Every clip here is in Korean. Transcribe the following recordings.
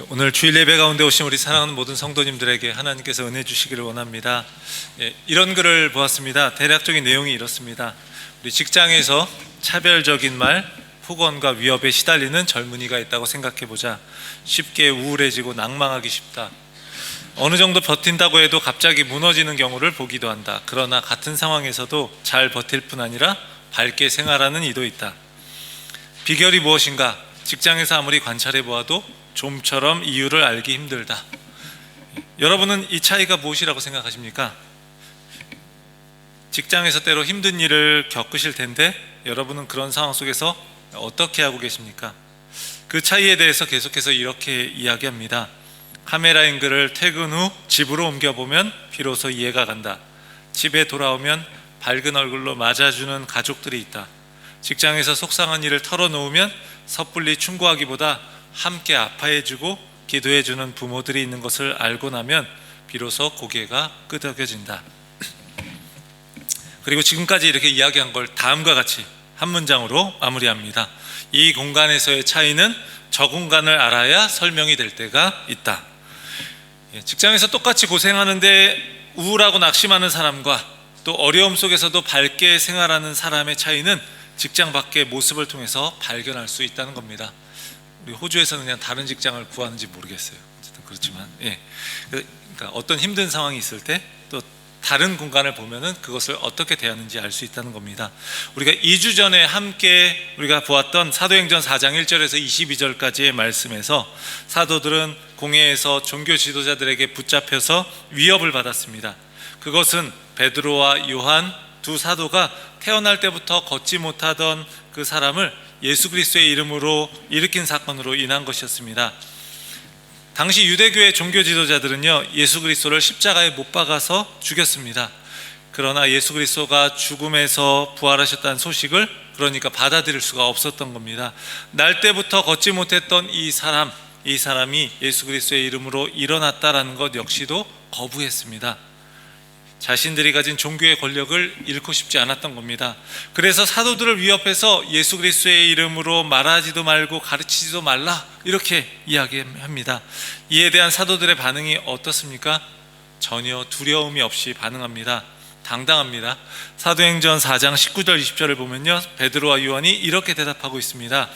오늘 주일 예배 가운데 오신 우리 사랑하는 모든 성도님들에게 하나님께서 은혜 주시기를 원합니다. 이런 글을 보았습니다. 대략적인 내용이 이렇습니다. 우리 직장에서 차별적인 말, 폭언과 위협에 시달리는 젊은이가 있다고 생각해보자. 쉽게 우울해지고 낭망하기 쉽다. 어느 정도 버틴다고 해도 갑자기 무너지는 경우를 보기도 한다. 그러나 같은 상황에서도 잘 버틸 뿐 아니라 밝게 생활하는 이도 있다. 비결이 무엇인가? 직장에서 아무리 관찰해 보아도 좀처럼 이유를 알기 힘들다. 여러분은 이 차이가 무엇이라고 생각하십니까? 직장에서 때로 힘든 일을 겪으실 텐데 여러분은 그런 상황 속에서 어떻게 하고 계십니까? 그 차이에 대해서 계속해서 이렇게 이야기합니다. 카메라 앵글을 퇴근 후 집으로 옮겨보면 비로소 이해가 간다. 집에 돌아오면 밝은 얼굴로 맞아주는 가족들이 있다. 직장에서 속상한 일을 털어놓으면 섣불리 충고하기보다 함께 아파해주고 기도해주는 부모들이 있는 것을 알고 나면 비로소 고개가 끄덕여진다. 그리고 지금까지 이렇게 이야기한 걸 다음과 같이 한 문장으로 마무리합니다. 이 공간에서의 차이는 저 공간을 알아야 설명이 될 때가 있다. 직장에서 똑같이 고생하는데 우울하고 낙심하는 사람과 또 어려움 속에서도 밝게 생활하는 사람의 차이는 직장 밖의 모습을 통해서 발견할 수 있다는 겁니다. 우리 호주에서는 그냥 다른 직장을 구하는지 모르겠어요. 어쨌든 그렇지만, 그러니까 어떤 힘든 상황이 있을 때 또 다른 공간을 보면은 그것을 어떻게 대하는지 알 수 있다는 겁니다. 우리가 2주 전에 함께 우리가 보았던 사도행전 4장 1절에서 22절까지의 말씀에서 사도들은 공회에서 종교 지도자들에게 붙잡혀서 위협을 받았습니다. 그것은 베드로와 요한 두 사도가 태어날 때부터 걷지 못하던 그 사람을 예수 그리스도의 이름으로 일으킨 사건으로 인한 것이었습니다. 당시 유대교의 종교 지도자들은요, 예수 그리스도를 십자가에 못 박아서 죽였습니다. 그러나 예수 그리스도가 죽음에서 부활하셨다는 소식을 그러니까 받아들일 수가 없었던 겁니다. 날 때부터 걷지 못했던 이 사람이 예수 그리스도의 이름으로 일어났다라는 것 역시도 거부했습니다. 자신들이 가진 종교의 권력을 잃고 싶지 않았던 겁니다. 그래서 사도들을 위협해서 예수 그리스도의 이름으로 말하지도 말고 가르치지도 말라 이렇게 이야기합니다. 이에 대한 사도들의 반응이 어떻습니까? 전혀 두려움이 없이 반응합니다. 당당합니다. 사도행전 4장 19절 20절을 보면요, 베드로와 요한이 이렇게 대답하고 있습니다.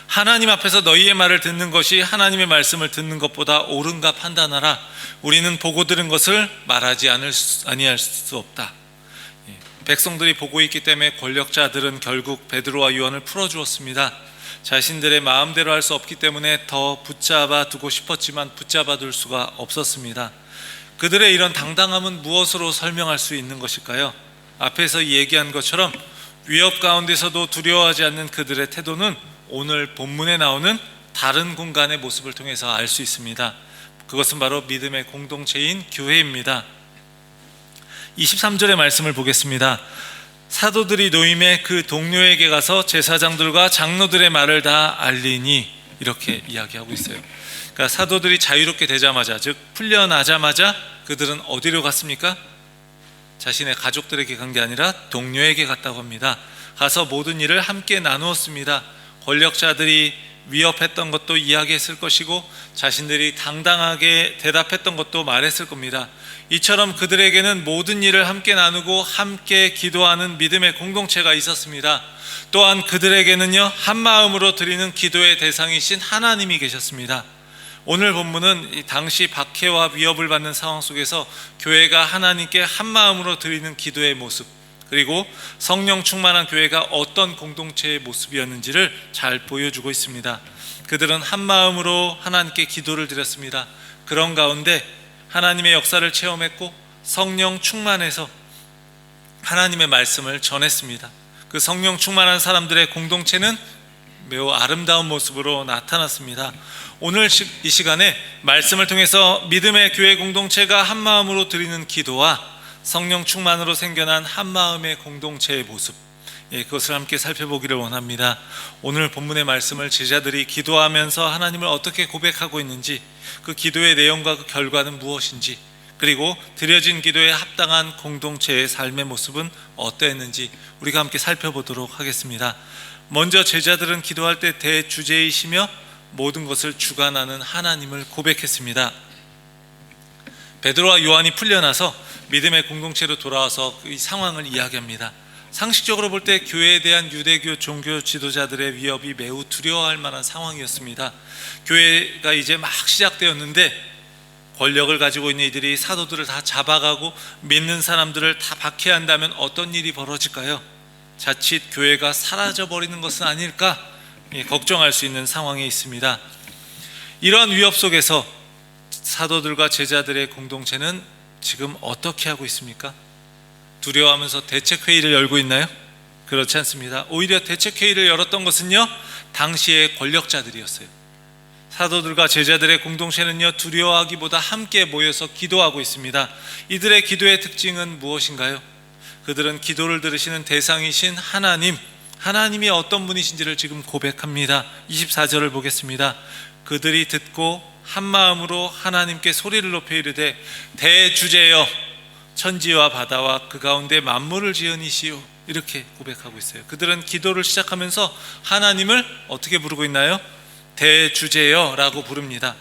하나님 앞에서 너희의 말을 듣는 것이 하나님의 말씀을 듣는 것보다 옳은가 판단하라. 우리는 보고 들은 것을 말하지 아니할 수 없다. 백성들이 보고 있기 때문에 권력자들은 결국 베드로와 요한을 풀어주었습니다. 자신들의 마음대로 할 수 없기 때문에 더 붙잡아 두고 싶었지만 붙잡아 둘 수가 없었습니다. 그들의 이런 당당함은 무엇으로 설명할 수 있는 것일까요? 앞에서 얘기한 것처럼 위협 가운데서도 두려워하지 않는 그들의 태도는 오늘 본문에 나오는 다른 공간의 모습을 통해서 알 수 있습니다. 그것은 바로 믿음의 공동체인 교회입니다. 23절의 말씀을 보겠습니다. 사도들이 노임에 그 동료에게 가서 제사장들과 장로들의 말을 다 알리니, 이렇게 이야기하고 있어요. 그러니까 사도들이 자유롭게 되자마자, 즉 풀려나자마자 그들은 어디로 갔습니까? 자신의 가족들에게 간 게 아니라 동료에게 갔다고 합니다. 가서 모든 일을 함께 나누었습니다. 권력자들이 위협했던 것도 이야기했을 것이고 자신들이 당당하게 대답했던 것도 말했을 겁니다. 이처럼 그들에게는 모든 일을 함께 나누고 함께 기도하는 믿음의 공동체가 있었습니다. 또한 그들에게는요, 한 마음으로 드리는 기도의 대상이신 하나님이 계셨습니다. 오늘 본문은 당시 박해와 위협을 받는 상황 속에서 교회가 하나님께 한 마음으로 드리는 기도의 모습, 그리고 성령 충만한 교회가 어떤 공동체의 모습이었는지를 잘 보여주고 있습니다. 그들은 한 마음으로 하나님께 기도를 드렸습니다. 그런 가운데 하나님의 역사를 체험했고 성령 충만해서 하나님의 말씀을 전했습니다. 그 성령 충만한 사람들의 공동체는 매우 아름다운 모습으로 나타났습니다. 오늘 이 시간에 말씀을 통해서 믿음의 교회 공동체가 한 마음으로 드리는 기도와 성령 충만으로 생겨난 한마음의 공동체의 모습, 그것을 함께 살펴보기를 원합니다. 오늘 본문의 말씀을 제자들이 기도하면서 하나님을 어떻게 고백하고 있는지, 그 기도의 내용과 그 결과는 무엇인지, 그리고 드려진 기도에 합당한 공동체의 삶의 모습은 어떠했는지 우리가 함께 살펴보도록 하겠습니다. 먼저 제자들은 기도할 때 대주제이시며 모든 것을 주관하는 하나님을 고백했습니다. 베드로와 요한이 풀려나서 믿음의 공동체로 돌아와서 이 상황을 이야기합니다. 상식적으로 볼 때 교회에 대한 유대교 종교 지도자들의 위협이 매우 두려워할 만한 상황이었습니다. 교회가 이제 막 시작되었는데 권력을 가지고 있는 이들이 사도들을 다 잡아가고 믿는 사람들을 다 박해한다면 어떤 일이 벌어질까요? 자칫 교회가 사라져버리는 것은 아닐까 걱정할 수 있는 상황에 있습니다. 이러한 위협 속에서 사도들과 제자들의 공동체는 지금 어떻게 하고 있습니까? 두려워하면서 대책회의를 열고 있나요? 그렇지 않습니다. 오히려 대책회의를 열었던 것은요, 당시의 권력자들이었어요. 사도들과 제자들의 공동체는요, 두려워하기보다 함께 모여서 기도하고 있습니다. 이들의 기도의 특징은 무엇인가요? 그들은 기도를 들으시는 대상이신 하나님이 어떤 분이신지를 지금 고백합니다. 24절을 보겠습니다. 그들이 듣고 한 마음으로 하나님께 소리를 높여 이르되 대주제여 천지와 바다와 그 가운데 만물을 지은 이시오, 이렇게 고백하고 있어요. 그들은 기도를 시작하면서 하나님을 어떻게 부르고 있나요? 대주제여 라고 부릅니다.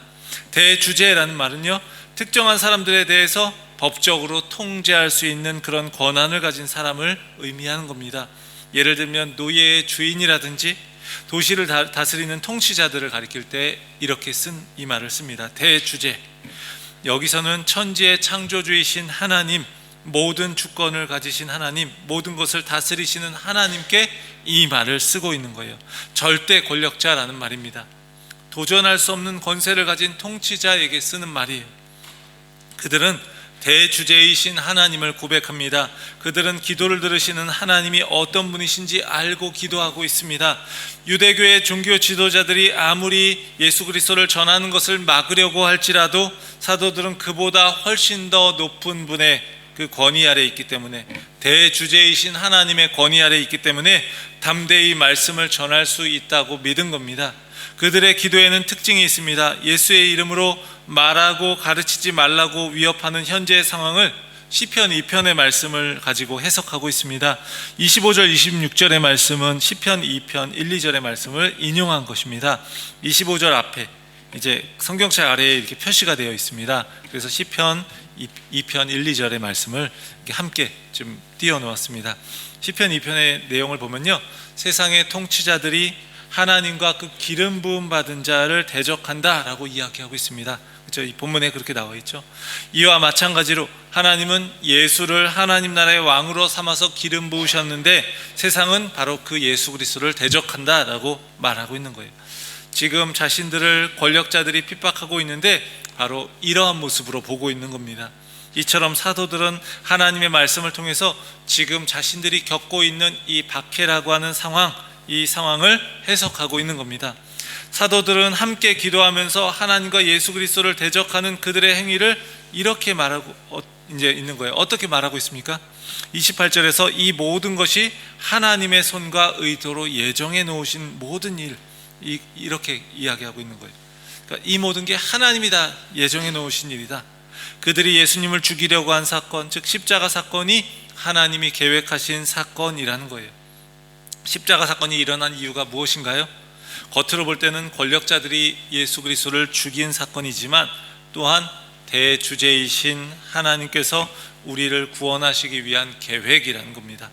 대주제라는 말은요, 특정한 사람들에 대해서 법적으로 통제할 수 있는 그런 권한을 가진 사람을 의미하는 겁니다. 예를 들면 노예의 주인이라든지 도시를 다스리는 통치자들을 가리킬 때 이렇게 쓴 이 말을 씁니다. 대주제. 여기서는 천지의 창조주이신 하나님, 모든 주권을 가지신 하나님, 모든 것을 다스리시는 하나님께 이 말을 쓰고 있는 거예요. 절대 권력자라는 말입니다. 도전할 수 없는 권세를 가진 통치자에게 쓰는 말이에요. 그들은 대주제이신 하나님을 고백합니다. 그들은 기도를 들으시는 하나님이 어떤 분이신지 알고 기도하고 있습니다. 유대교의 종교 지도자들이 아무리 예수 그리스도를 전하는 것을 막으려고 할지라도 사도들은 그보다 훨씬 더 높은 분의 그 권위 아래 있기 때문에, 대주제이신 하나님의 권위 아래 있기 때문에 담대히 말씀을 전할 수 있다고 믿은 겁니다. 그들의 기도에는 특징이 있습니다. 예수의 이름으로 말하고 가르치지 말라고 위협하는 현재의 상황을 시편 2편의 말씀을 가지고 해석하고 있습니다. 25절 26절의 말씀은 시편 2편 1, 2절의 말씀을 인용한 것입니다. 25절 앞에 이제 성경책 아래에 이렇게 표시가 되어 있습니다. 그래서 시편 2편 1, 2절의 말씀을 이렇게 함께 좀 띄워 놓았습니다. 시편 2편의 내용을 보면요, 세상의 통치자들이 하나님과 그 기름 부음 받은 자를 대적한다라고 이야기하고 있습니다. 그렇죠? 이 본문에 그렇게 나와 있죠. 이와 마찬가지로 하나님은 예수를 하나님 나라의 왕으로 삼아서 기름 부으셨는데 세상은 바로 그 예수 그리스도를 대적한다라고 말하고 있는 거예요. 지금 자신들을 권력자들이 핍박하고 있는데 바로 이러한 모습으로 보고 있는 겁니다. 이처럼 사도들은 하나님의 말씀을 통해서 지금 자신들이 겪고 있는 이 박해라고 하는 상황, 이 상황을 해석하고 있는 겁니다. 사도들은 함께 기도하면서 하나님과 예수 그리스도를 대적하는 그들의 행위를 이렇게 말하고 이제 있는 거예요. 어떻게 말하고 있습니까? 28절에서 이 모든 것이 하나님의 손과 의도로 예정해 놓으신 모든 일, 이렇게 이야기하고 있는 거예요. 그러니까 이 모든 게 하나님이 다 예정해 놓으신 일이다. 그들이 예수님을 죽이려고 한 사건, 즉 십자가 사건이 하나님이 계획하신 사건이라는 거예요. 십자가 사건이 일어난 이유가 무엇인가요? 겉으로 볼 때는 권력자들이 예수 그리스도를 죽인 사건이지만 또한 대주제이신 하나님께서 우리를 구원하시기 위한 계획이라는 겁니다.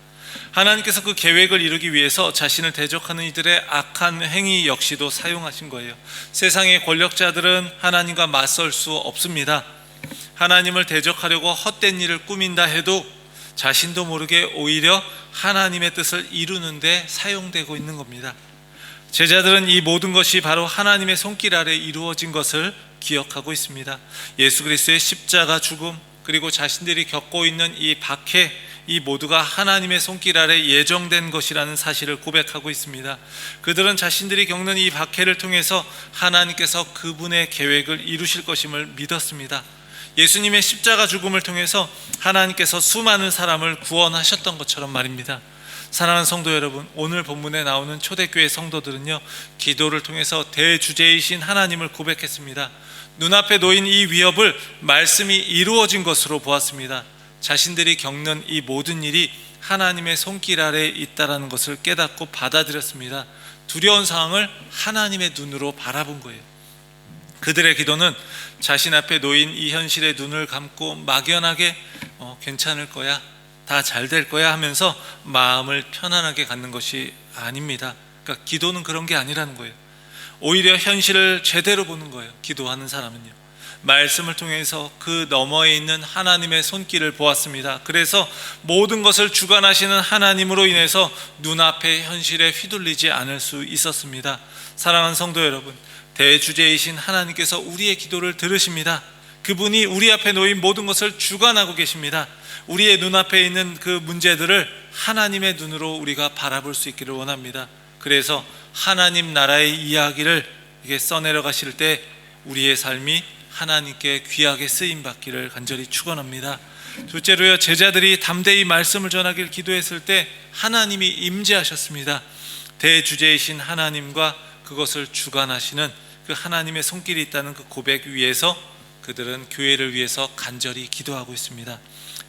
하나님께서 그 계획을 이루기 위해서 자신을 대적하는 이들의 악한 행위 역시도 사용하신 거예요. 세상의 권력자들은 하나님과 맞설 수 없습니다. 하나님을 대적하려고 헛된 일을 꾸민다 해도 자신도 모르게 오히려 하나님의 뜻을 이루는 데 사용되고 있는 겁니다. 제자들은 이 모든 것이 바로 하나님의 손길 아래 이루어진 것을 기억하고 있습니다. 예수 그리스도의 십자가 죽음, 그리고 자신들이 겪고 있는 이 박해, 이 모두가 하나님의 손길 아래 예정된 것이라는 사실을 고백하고 있습니다. 그들은 자신들이 겪는 이 박해를 통해서 하나님께서 그분의 계획을 이루실 것임을 믿었습니다. 예수님의 십자가 죽음을 통해서 하나님께서 수많은 사람을 구원하셨던 것처럼 말입니다. 사랑하는 성도 여러분, 오늘 본문에 나오는 초대교회 성도들은요, 기도를 통해서 대주제이신 하나님을 고백했습니다. 눈앞에 놓인 이 위협을 말씀이 이루어진 것으로 보았습니다. 자신들이 겪는 이 모든 일이 하나님의 손길 아래에 있다는 것을 깨닫고 받아들였습니다. 두려운 상황을 하나님의 눈으로 바라본 거예요. 그들의 기도는 자신 앞에 놓인 이 현실에 눈을 감고 막연하게 괜찮을 거야, 다 잘 될 거야 하면서 마음을 편안하게 갖는 것이 아닙니다. 그러니까 기도는 그런 게 아니라는 거예요. 오히려 현실을 제대로 보는 거예요. 기도하는 사람은요, 말씀을 통해서 그 너머에 있는 하나님의 손길을 보았습니다. 그래서 모든 것을 주관하시는 하나님으로 인해서 눈앞의 현실에 휘둘리지 않을 수 있었습니다. 사랑하는 성도 여러분, 대주제이신 하나님께서 우리의 기도를 들으십니다. 그분이 우리 앞에 놓인 모든 것을 주관하고 계십니다. 우리의 눈앞에 있는 그 문제들을 하나님의 눈으로 우리가 바라볼 수 있기를 원합니다. 그래서 하나님 나라의 이야기를 이게 써내려 가실 때 우리의 삶이 하나님께 귀하게 쓰임받기를 간절히 축원합니다. 둘째로요, 제자들이 담대히 말씀을 전하길 기도했을 때 하나님이 임재하셨습니다. 대주제이신 하나님과 그것을 주관하시는 그 하나님의 손길이 있다는 그 고백 위에서 그들은 교회를 위해서 간절히 기도하고 있습니다.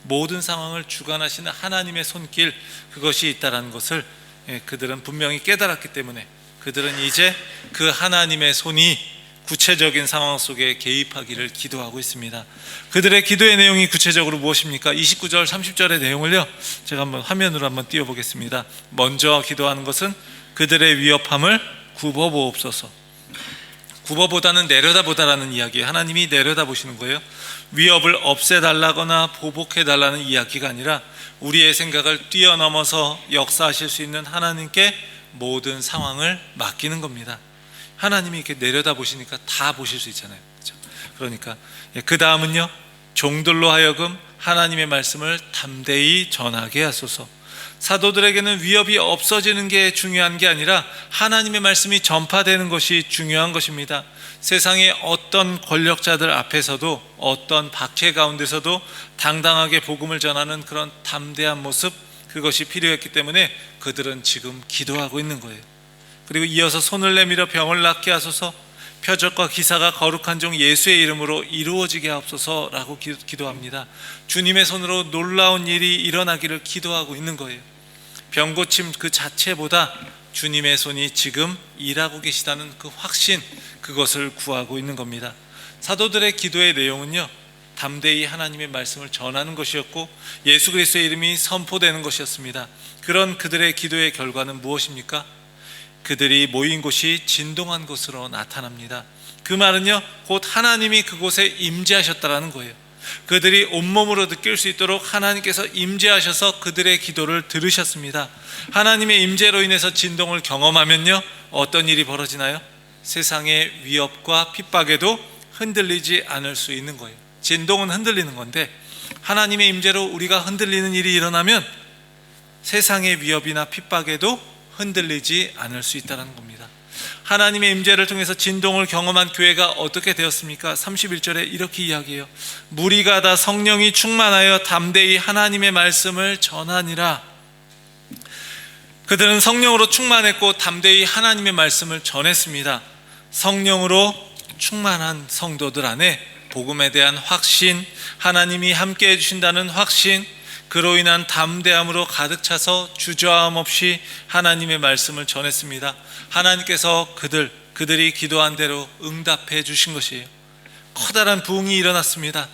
모든 상황을 주관하시는 하나님의 손길, 그것이 있다는 것을 그들은 분명히 깨달았기 때문에 그들은 이제 그 하나님의 손이 구체적인 상황 속에 개입하기를 기도하고 있습니다. 그들의 기도의 내용이 구체적으로 무엇입니까? 29절 30절의 내용을요, 제가 한번 화면으로 한번 띄워보겠습니다. 먼저 기도하는 것은 그들의 위협함을 굽어보옵소서. 굽어보다는 내려다보다라는 이야기예요. 하나님이 내려다보시는 거예요. 위협을 없애달라거나 보복해달라는 이야기가 아니라 우리의 생각을 뛰어넘어서 역사하실 수 있는 하나님께 모든 상황을 맡기는 겁니다. 하나님이 이렇게 내려다보시니까 다 보실 수 있잖아요. 그렇죠? 그러니까 그 다음은요, 종들로 하여금 하나님의 말씀을 담대히 전하게 하소서. 사도들에게는 위협이 없어지는 게 중요한 게 아니라 하나님의 말씀이 전파되는 것이 중요한 것입니다. 세상의 어떤 권력자들 앞에서도, 어떤 박해 가운데서도 당당하게 복음을 전하는 그런 담대한 모습, 그것이 필요했기 때문에 그들은 지금 기도하고 있는 거예요. 그리고 이어서 손을 내밀어 병을 낫게 하소서, 표적과 기사가 거룩한 종 예수의 이름으로 이루어지게 하옵소서라고 기도합니다. 주님의 손으로 놀라운 일이 일어나기를 기도하고 있는 거예요. 병고침 그 자체보다 주님의 손이 지금 일하고 계시다는 그 확신, 그것을 구하고 있는 겁니다. 사도들의 기도의 내용은요, 담대히 하나님의 말씀을 전하는 것이었고 예수 그리스도의 이름이 선포되는 것이었습니다. 그런 그들의 기도의 결과는 무엇입니까? 그들이 모인 곳이 진동한 곳으로 나타납니다. 그 말은요, 곧 하나님이 그곳에 임재하셨다라는 거예요. 그들이 온몸으로 느낄 수 있도록 하나님께서 임재하셔서 그들의 기도를 들으셨습니다. 하나님의 임재로 인해서 진동을 경험하면요, 어떤 일이 벌어지나요? 세상의 위협과 핍박에도 흔들리지 않을 수 있는 거예요. 진동은 흔들리는 건데 하나님의 임재로 우리가 흔들리는 일이 일어나면 세상의 위협이나 핍박에도 흔들리지 않을 수 있다는 겁니다. 하나님의 임재를 통해서 진동을 경험한 교회가 어떻게 되었습니까? 31절에 이렇게 이야기해요. 무리가 다 성령이 충만하여 담대히 하나님의 말씀을 전하니라. 그들은 성령으로 충만했고 담대히 하나님의 말씀을 전했습니다. 성령으로 충만한 성도들 안에 복음에 대한 확신, 하나님이 함께 해주신다는 확신, 그로 인한 담대함으로 가득 차서 주저함 없이 하나님의 말씀을 전했습니다. 하나님께서 그들이 기도한 대로 응답해 주신 것이에요. 커다란 부흥이 일어났습니다.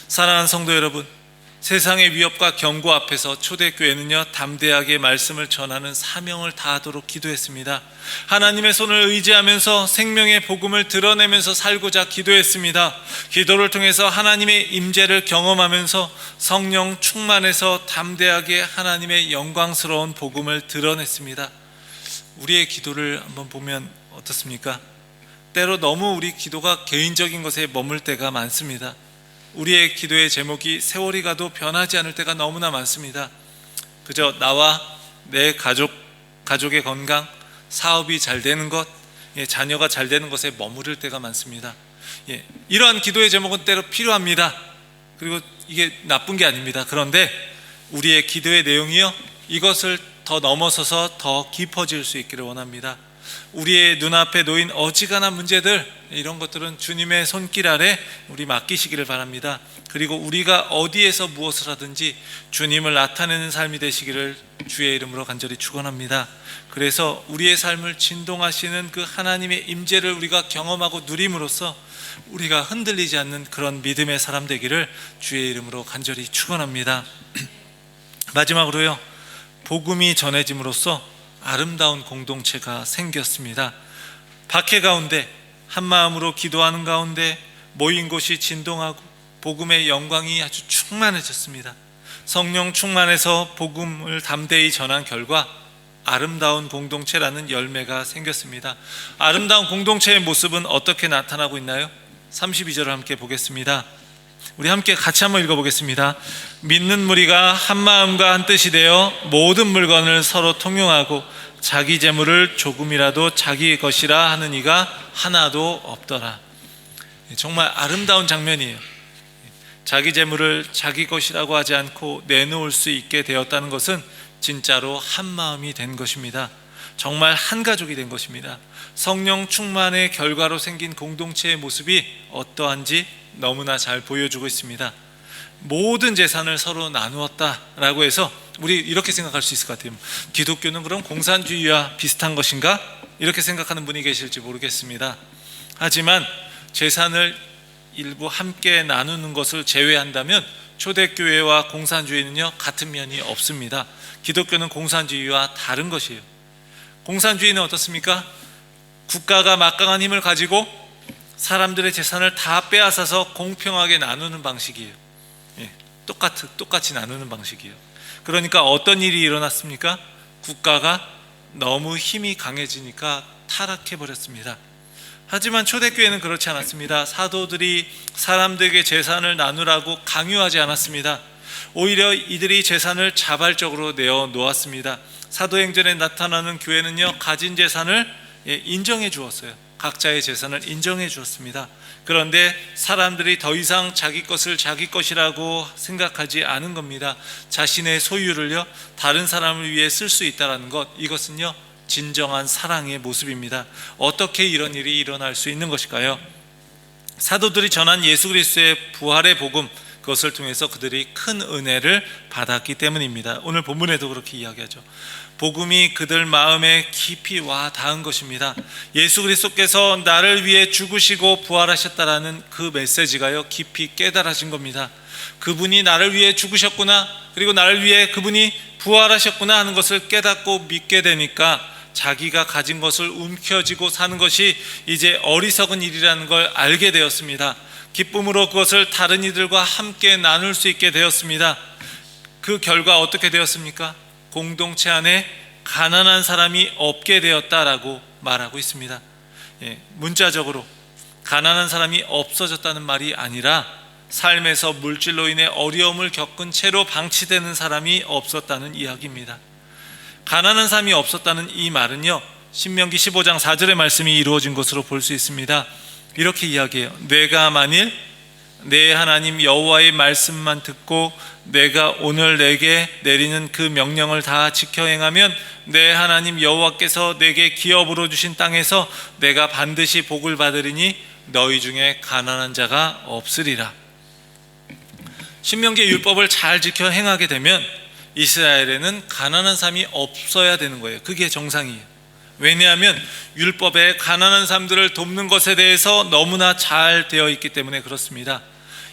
사랑하는 성도 여러분, 세상의 위협과 경고 앞에서 초대교회는요, 담대하게 말씀을 전하는 사명을 다하도록 기도했습니다. 하나님의 손을 의지하면서 생명의 복음을 드러내면서 살고자 기도했습니다. 기도를 통해서 하나님의 임재를 경험하면서 성령 충만해서 담대하게 하나님의 영광스러운 복음을 드러냈습니다. 우리의 기도를 한번 보면 어떻습니까? 때로 너무 우리 기도가 개인적인 것에 머물 때가 많습니다. 우리의 기도의 제목이 세월이 가도 변하지 않을 때가 너무나 많습니다. 그저 나와 내 가족의 건강, 사업이 잘 되는 것, 자녀가 잘 되는 것에 머무를 때가 많습니다. 이러한 기도의 제목은 때로 필요합니다. 그리고 이게 나쁜 게 아닙니다. 그런데 우리의 기도의 내용이요, 이것을 더 넘어서서 더 깊어질 수 있기를 원합니다. 우리의 눈앞에 놓인 어지간한 문제들, 이런 것들은 주님의 손길 아래 우리 맡기시기를 바랍니다. 그리고 우리가 어디에서 무엇을 하든지 주님을 나타내는 삶이 되시기를 주의 이름으로 간절히 축원합니다. 그래서 우리의 삶을 진동하시는 그 하나님의 임재를 우리가 경험하고 누림으로써 우리가 흔들리지 않는 그런 믿음의 사람 되기를 주의 이름으로 간절히 축원합니다. 마지막으로요, 복음이 전해짐으로써 아름다운 공동체가 생겼습니다. 박해 가운데 한 마음으로 기도하는 가운데 모인 곳이 진동하고 복음의 영광이 아주 충만해졌습니다. 성령 충만해서 복음을 담대히 전한 결과 아름다운 공동체라는 열매가 생겼습니다. 아름다운 공동체의 모습은 어떻게 나타나고 있나요? 32절을 함께 보겠습니다. 우리 함께 같이 한번 읽어보겠습니다. 믿는 무리가 한 마음과 한 뜻이 되어 모든 물건을 서로 통용하고 자기 재물을 조금이라도 자기 것이라 하는 이가 하나도 없더라. 정말 아름다운 장면이에요. 자기 재물을 자기 것이라고 하지 않고 내놓을 수 있게 되었다는 것은 진짜로 한 마음이 된 것입니다. 정말 한 가족이 된 것입니다. 성령 충만의 결과로 생긴 공동체의 모습이 어떠한지 너무나 잘 보여주고 있습니다. 모든 재산을 서로 나누었다라고 해서 우리 이렇게 생각할 수 있을 것 같아요. 기독교는 그럼 공산주의와 비슷한 것인가? 이렇게 생각하는 분이 계실지 모르겠습니다. 하지만 재산을 일부 함께 나누는 것을 제외한다면 초대교회와 공산주의는요, 같은 면이 없습니다. 기독교는 공산주의와 다른 것이에요. 공산주의는 어떻습니까? 국가가 막강한 힘을 가지고 사람들의 재산을 다 빼앗아서 공평하게 나누는 방식이에요. 똑같이 나누는 방식이에요. 그러니까 어떤 일이 일어났습니까? 국가가 너무 힘이 강해지니까 타락해버렸습니다. 하지만 초대교회는 그렇지 않았습니다. 사도들이 사람들에게 재산을 나누라고 강요하지 않았습니다. 오히려 이들이 재산을 자발적으로 내어 놓았습니다. 사도행전에 나타나는 교회는요, 가진 재산을 인정해 주었어요. 각자의 재산을 인정해 주었습니다. 그런데 사람들이 더 이상 자기 것을 자기 것이라고 생각하지 않은 겁니다. 자신의 소유를요, 다른 사람을 위해 쓸 수 있다는 것, 이것은요, 진정한 사랑의 모습입니다. 어떻게 이런 일이 일어날 수 있는 것일까요? 사도들이 전한 예수 그리스도의 부활의 복음, 그것을 통해서 그들이 큰 은혜를 받았기 때문입니다. 오늘 본문에도 그렇게 이야기하죠. 복음이 그들 마음에 깊이 와 닿은 것입니다. 예수 그리스도께서 나를 위해 죽으시고 부활하셨다라는 그 메시지가요, 깊이 깨달아진 겁니다. 그분이 나를 위해 죽으셨구나, 그리고 나를 위해 그분이 부활하셨구나 하는 것을 깨닫고 믿게 되니까 자기가 가진 것을 움켜쥐고 사는 것이 이제 어리석은 일이라는 걸 알게 되었습니다. 기쁨으로 그것을 다른 이들과 함께 나눌 수 있게 되었습니다. 그 결과 어떻게 되었습니까? 공동체 안에 가난한 사람이 없게 되었다라고 말하고 있습니다. 문자적으로 가난한 사람이 없어졌다는 말이 아니라 삶에서 물질로 인해 어려움을 겪은 채로 방치되는 사람이 없었다는 이야기입니다. 가난한 사람이 없었다는 이 말은요, 신명기 15장 4절의 말씀이 이루어진 것으로 볼 수 있습니다. 이렇게 이야기해요. 내가 만일 내 하나님 여호와의 말씀만 듣고 내가 오늘 내게 내리는 그 명령을 다 지켜 행하면 내 하나님 여호와께서 내게 기업으로 주신 땅에서 내가 반드시 복을 받으리니 너희 중에 가난한 자가 없으리라. 신명기의 율법을 잘 지켜 행하게 되면 이스라엘에는 가난한 사람이 없어야 되는 거예요. 그게 정상이에요. 왜냐하면 율법에 가난한 사람들을 돕는 것에 대해서 너무나 잘 되어 있기 때문에 그렇습니다.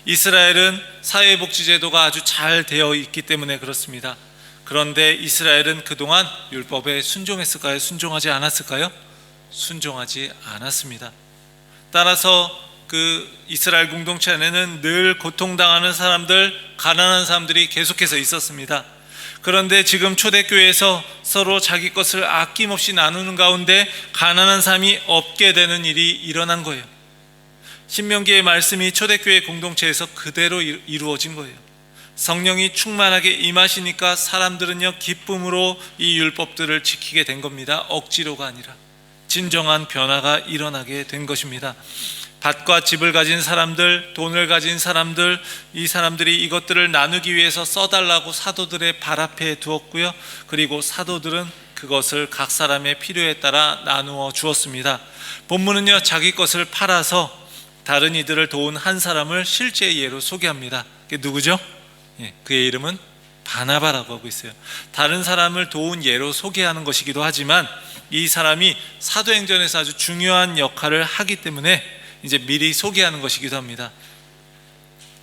이스라엘은 사회복지제도가 아주 잘 되어 있기 때문에 그렇습니다. 그런데 이스라엘은 그동안 율법에 순종했을까요? 순종하지 않았을까요? 순종하지 않았습니다. 따라서 그 이스라엘 공동체 안에는 늘 고통당하는 사람들, 가난한 사람들이 계속해서 있었습니다. 그런데 지금 초대교회에서 서로 자기 것을 아낌없이 나누는 가운데 가난한 사람이 없게 되는 일이 일어난 거예요. 신명기의 말씀이 초대교회 공동체에서 그대로 이루어진 거예요. 성령이 충만하게 임하시니까 사람들은요, 기쁨으로 이 율법들을 지키게 된 겁니다. 억지로가 아니라 진정한 변화가 일어나게 된 것입니다. 밭과 집을 가진 사람들, 돈을 가진 사람들, 이 사람들이 이것들을 나누기 위해서 써달라고 사도들의 발 앞에 두었고요. 그리고 사도들은 그것을 각 사람의 필요에 따라 나누어 주었습니다. 본문은요, 자기 것을 팔아서 다른 이들을 도운 한 사람을 실제 예로 소개합니다. 그게 누구죠? 그의 이름은 바나바라고 하고 있어요. 다른 사람을 도운 예로 소개하는 것이기도 하지만 이 사람이 사도행전에서 아주 중요한 역할을 하기 때문에 이제 미리 소개하는 것이기도 합니다.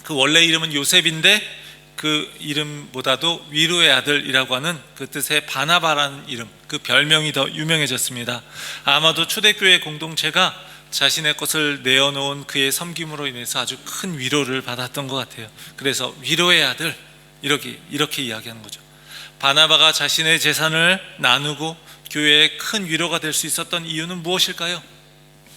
그 원래 이름은 요셉인데 그 이름보다도 위로의 아들이라고 하는 그 뜻의 바나바라는 이름, 그 별명이 더 유명해졌습니다. 아마도 초대교회 공동체가 자신의 것을 내어놓은 그의 섬김으로 인해서 아주 큰 위로를 받았던 것 같아요. 그래서 위로의 아들, 이렇게 이야기하는 거죠. 바나바가 자신의 재산을 나누고 교회에 큰 위로가 될 수 있었던 이유는 무엇일까요?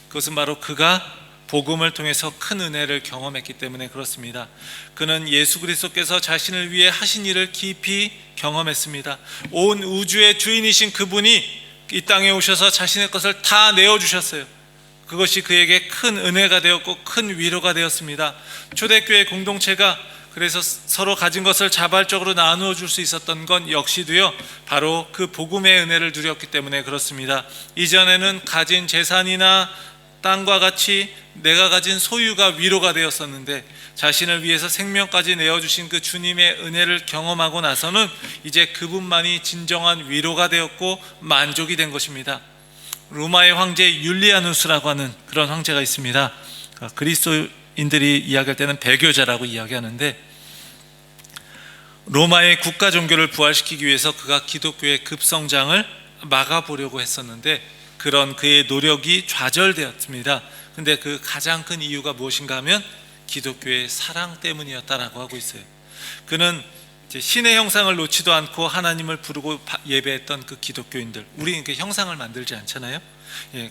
그것은 바로 그가 복음을 통해서 큰 은혜를 경험했기 때문에 그렇습니다. 그는 예수 그리스도께서 자신을 위해 하신 일을 깊이 경험했습니다. 온 우주의 주인이신 그분이 이 땅에 오셔서 자신의 것을 다 내어주셨어요. 그것이 그에게 큰 은혜가 되었고 큰 위로가 되었습니다. 초대교회 공동체가 그래서 서로 가진 것을 자발적으로 나누어 줄 수 있었던 건 역시도요, 바로 그 복음의 은혜를 누렸기 때문에 그렇습니다. 이전에는 가진 재산이나 땅과 같이 내가 가진 소유가 위로가 되었었는데 자신을 위해서 생명까지 내어주신 그 주님의 은혜를 경험하고 나서는 이제 그분만이 진정한 위로가 되었고 만족이 된 것입니다. 로마의 황제 율리아누스라고 하는 그런 황제가 있습니다. 그리스도인들이 이야기할 때는 배교자라고 이야기하는데, 로마의 국가 종교를 부활시키기 위해서 그가 기독교의 급성장을 막아보려고 했었는데 그런 그의 노력이 좌절되었습니다. 근데 그 가장 큰 이유가 무엇인가 하면 기독교의 사랑 때문이었다라고 하고 있어요. 그는 이제 신의 형상을 놓지도 않고 하나님을 부르고 예배했던 그 기독교인들, 우리 이렇게 형상을 만들지 않잖아요.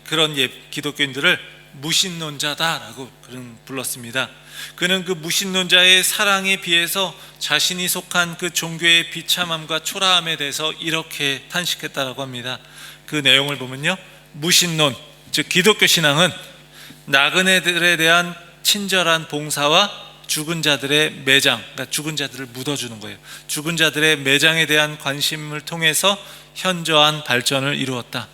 그런 기독교인들을 무신론자다라고 그는 불렀습니다. 그는 그 무신론자의 사랑에 비해서 자신이 속한 그 종교의 비참함과 초라함에 대해서 이렇게 탄식했다라고 합니다. 그 내용을 보면요, 무신론, 즉 기독교 신앙은 나그네들에 대한 친절한 봉사와 죽은 자들의 매장, 그러니까 죽은 자들을 묻어주는 거예요. 죽은 자들의 매장에 대한 관심을 통해서 현저한 발전을 이루었다.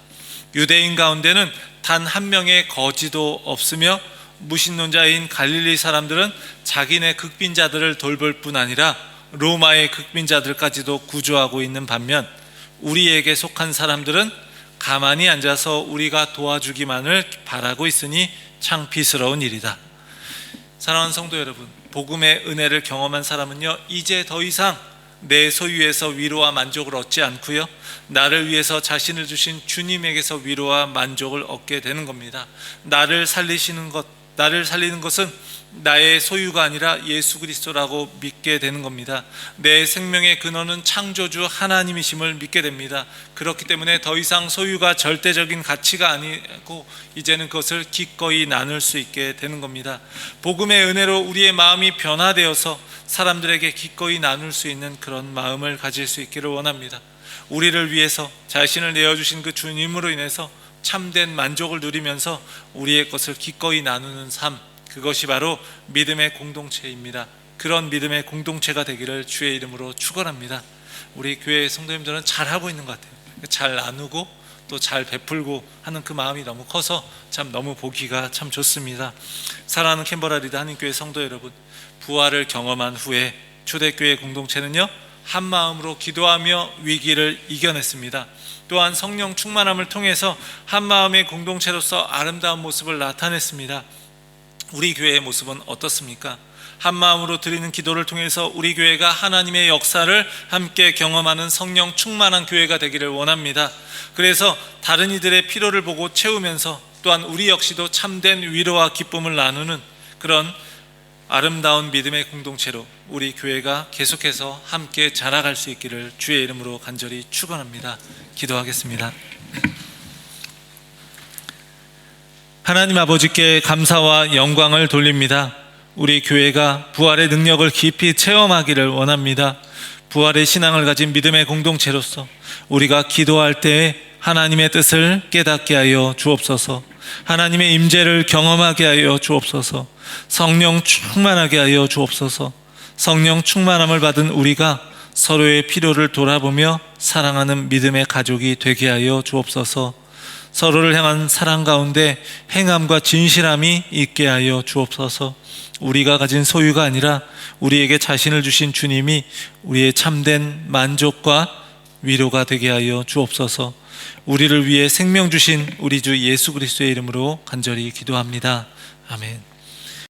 유대인 가운데는 단 한 명의 거지도 없으며 무신론자인 갈릴리 사람들은 자기네 극빈자들을 돌볼 뿐 아니라 로마의 극빈자들까지도 구조하고 있는 반면 우리에게 속한 사람들은 가만히 앉아서 우리가 도와주기만을 바라고 있으니 창피스러운 일이다. 사랑하는 성도 여러분, 복음의 은혜를 경험한 사람은요, 이제 더 이상 내 소유에서 위로와 만족을 얻지 않고요, 나를 위해서 자신을 주신 주님에게서 위로와 만족을 얻게 되는 겁니다. 나를 살리는 것은 나의 소유가 아니라 예수 그리스도라고 믿게 되는 겁니다. 내 생명의 근원은 창조주 하나님이심을 믿게 됩니다. 그렇기 때문에 더 이상 소유가 절대적인 가치가 아니고 이제는 그것을 기꺼이 나눌 수 있게 되는 겁니다. 복음의 은혜로 우리의 마음이 변화되어서 사람들에게 기꺼이 나눌 수 있는 그런 마음을 가질 수 있기를 원합니다. 우리를 위해서 자신을 내어주신 그 주님으로 인해서 참된 만족을 누리면서 우리의 것을 기꺼이 나누는 삶, 그것이 바로 믿음의 공동체입니다. 그런 믿음의 공동체가 되기를 주의 이름으로 축원합니다. 우리 교회 성도님들은 잘하고 있는 것 같아요. 잘 나누고 또 잘 베풀고 하는 그 마음이 너무 커서 참 너무 보기가 참 좋습니다. 사랑하는 캔버라 리더 한인교회 성도 여러분, 부활을 경험한 후에 초대교회 공동체는요, 한 마음으로 기도하며 위기를 이겨냈습니다. 또한 성령 충만함을 통해서 한 마음의 공동체로서 아름다운 모습을 나타냈습니다. 우리 교회의 모습은 어떻습니까? 한 마음으로 드리는 기도를 통해서 우리 교회가 하나님의 역사를 함께 경험하는 성령 충만한 교회가 되기를 원합니다. 그래서 다른 이들의 필요를 보고 채우면서 또한 우리 역시도 참된 위로와 기쁨을 나누는 그런 아름다운 믿음의 공동체로 우리 교회가 계속해서 함께 자라갈 수 있기를 주의 이름으로 간절히 축원합니다. 기도하겠습니다. 하나님 아버지께 감사와 영광을 돌립니다. 우리 교회가 부활의 능력을 깊이 체험하기를 원합니다. 부활의 신앙을 가진 믿음의 공동체로서 우리가 기도할 때 하나님의 뜻을 깨닫게 하여 주옵소서. 하나님의 임재를 경험하게 하여 주옵소서. 성령 충만하게 하여 주옵소서. 성령 충만함을 받은 우리가 서로의 필요를 돌아보며 사랑하는 믿음의 가족이 되게 하여 주옵소서. 서로를 향한 사랑 가운데 행함과 진실함이 있게 하여 주옵소서. 우리가 가진 소유가 아니라 우리에게 자신을 주신 주님이 우리의 참된 만족과 위로가 되게 하여 주옵소서. 우리를 위해 생명 주신 우리 주 예수 그리스도의 이름으로 간절히 기도합니다. 아멘.